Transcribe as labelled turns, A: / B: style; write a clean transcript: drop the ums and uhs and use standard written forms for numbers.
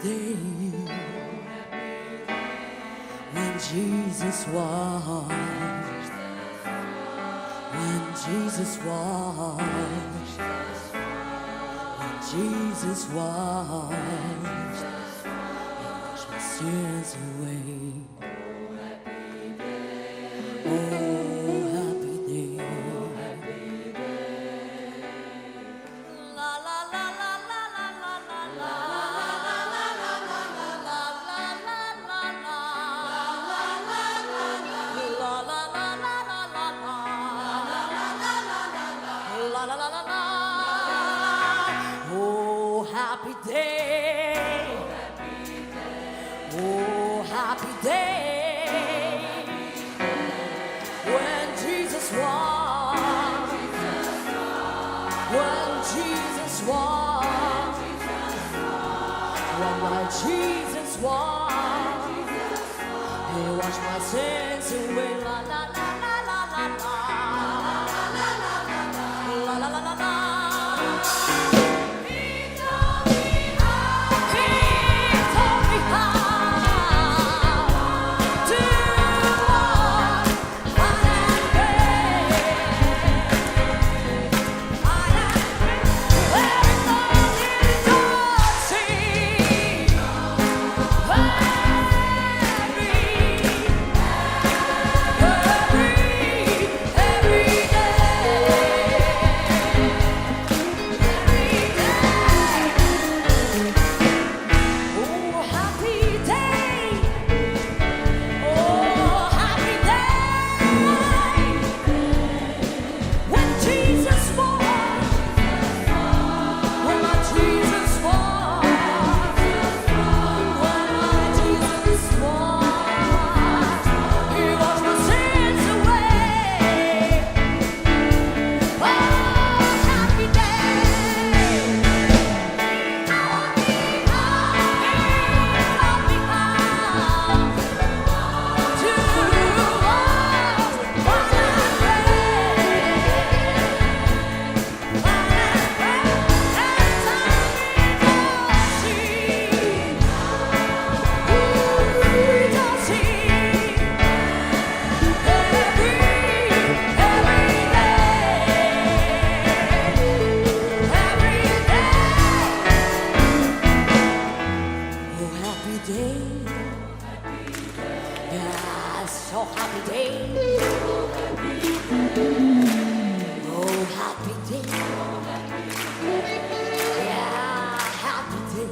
A: day when Jesus washed, when Jesus washed, when Jesus washed, He washed my sins away. Oh, happy day. La la la la la la la la la. Oh, happy day. Oh, happy day. When Jesus walked. When Jesus walked. When my Jesus walked. He washed my sins away. La la la la la la la. La la la la la. He taught me how to walk on that way. Yeah, so happy day. Oh, happy day. Yeah, happy day.